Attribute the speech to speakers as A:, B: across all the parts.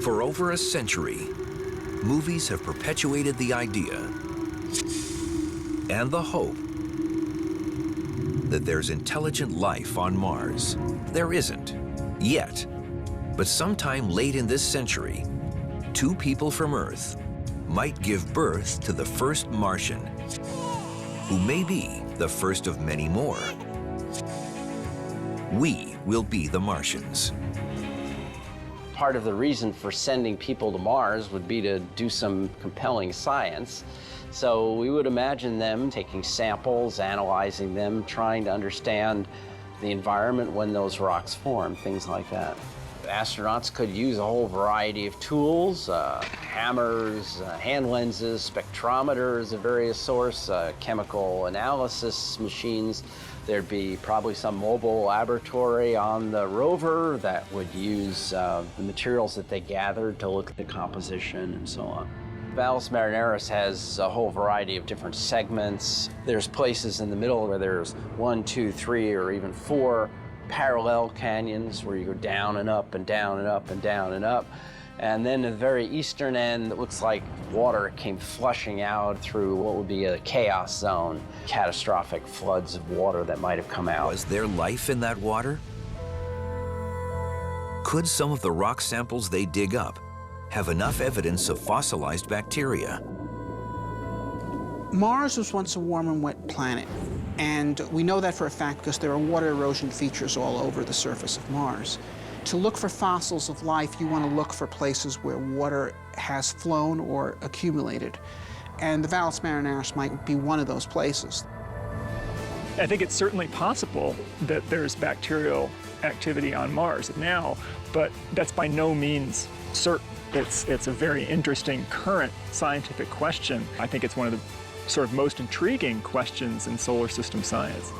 A: For over a century, movies have perpetuated the idea and the hope that there's intelligent life on Mars. There isn't, yet. But sometime late in this century, two people from Earth might give birth to the first Martian, who may be the first of many more. We will be the Martians.
B: Part of the reason for sending people to Mars would be to do some compelling science. So we would imagine them taking samples, analyzing them, trying to understand the environment when those rocks form, things like that. Astronauts could use a whole variety of tools, hammers, hand lenses, spectrometers of various sorts, chemical analysis machines. There'd be probably some mobile laboratory on the rover that would use the materials that they gathered to look at the composition and so on. Valles Marineris has a whole variety of different segments. There's places in the middle where there's 1, 2, 3, or even 4 parallel canyons where you go down and up and down and up and down and up. And then at the very eastern end, it looks like water came flushing out through what would be a chaos zone, catastrophic floods of water that might have come out.
A: Was there life in that water? Could some of the rock samples they dig up have enough evidence of fossilized bacteria?
C: Mars was once a warm and wet planet, and we know that for a fact because there are water erosion features all over the surface of Mars. To look for fossils of life, you want to look for places where water has flown or accumulated, and the Valles Marineris might be one of those places.
D: I think it's certainly possible that there's bacterial activity on Mars now, but that's by no means certain. It's a very interesting current scientific question. I think it's one of the sort of most intriguing questions in solar system science.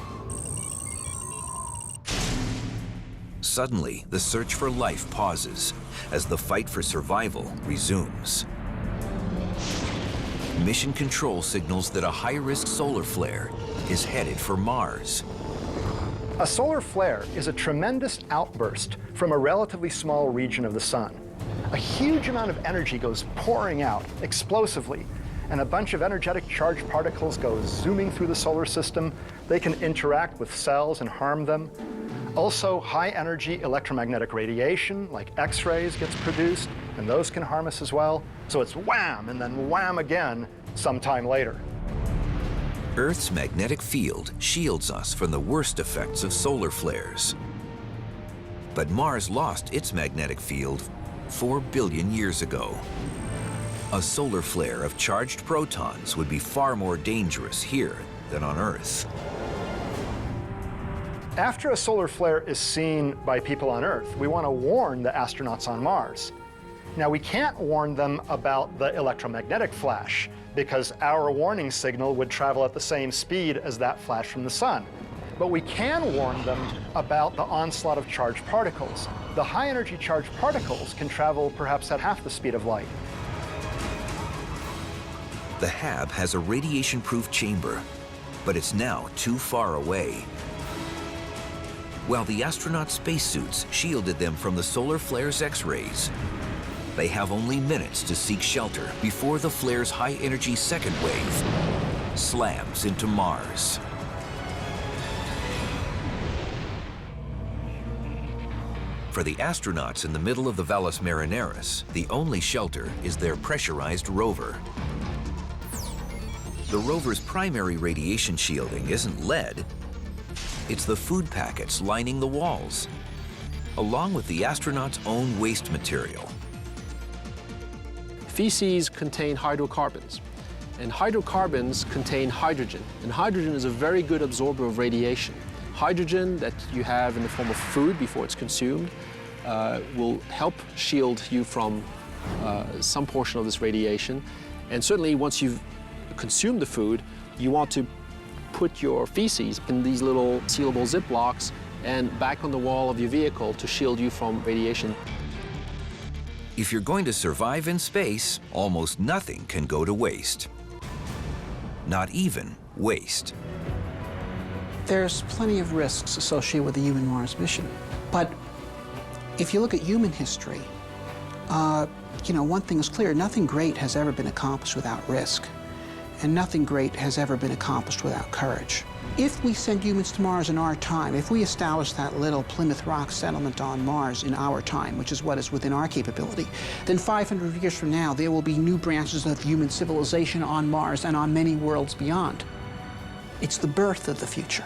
A: Suddenly, the search for life pauses as the fight for survival resumes. Mission Control signals that a high-risk solar flare is headed for Mars.
E: A solar flare is a tremendous outburst from a relatively small region of the sun. A huge amount of energy goes pouring out explosively, and a bunch of energetic charged particles go zooming through the solar system. They can interact with cells and harm them. Also, high-energy electromagnetic radiation, like X-rays, gets produced, and those can harm us as well. So it's wham, and then wham again sometime later.
A: Earth's magnetic field shields us from the worst effects of solar flares. But Mars lost its magnetic field 4 billion years ago. A solar flare of charged protons would be far more dangerous here than on Earth.
E: After a solar flare is seen by people on Earth, we want to warn the astronauts on Mars. Now, we can't warn them about the electromagnetic flash because our warning signal would travel at the same speed as that flash from the sun. But we can warn them about the onslaught of charged particles. The high-energy charged particles can travel perhaps at half the speed of light.
A: The HAB has a radiation-proof chamber, but it's now too far away. While the astronaut spacesuits shielded them from the solar flare's X-rays, they have only minutes to seek shelter before the flare's high-energy second wave slams into Mars. For the astronauts in the middle of the Valles Marineris, the only shelter is their pressurized rover. The rover's primary radiation shielding isn't lead, it's the food packets lining the walls, along with the astronauts' own waste material.
F: Feces contain hydrocarbons, and hydrocarbons contain hydrogen, and hydrogen is a very good absorber of radiation. Hydrogen that you have in the form of food before it's consumed will help shield you from some portion of this radiation. And certainly once you've consumed the food, you want to put your feces in these little sealable Ziplocs and back on the wall of your vehicle to shield you from radiation.
A: If you're going to survive in space, almost nothing can go to waste. Not even waste.
C: There's plenty of risks associated with the human Mars mission. But if you look at human history, you know, one thing is clear, nothing great has ever been accomplished without risk, and nothing great has ever been accomplished without courage. If we send humans to Mars in our time, if we establish that little Plymouth Rock settlement on Mars in our time, which is what is within our capability, then 500 years from now, there will be new branches of human civilization on Mars and on many worlds beyond. It's the birth of the future.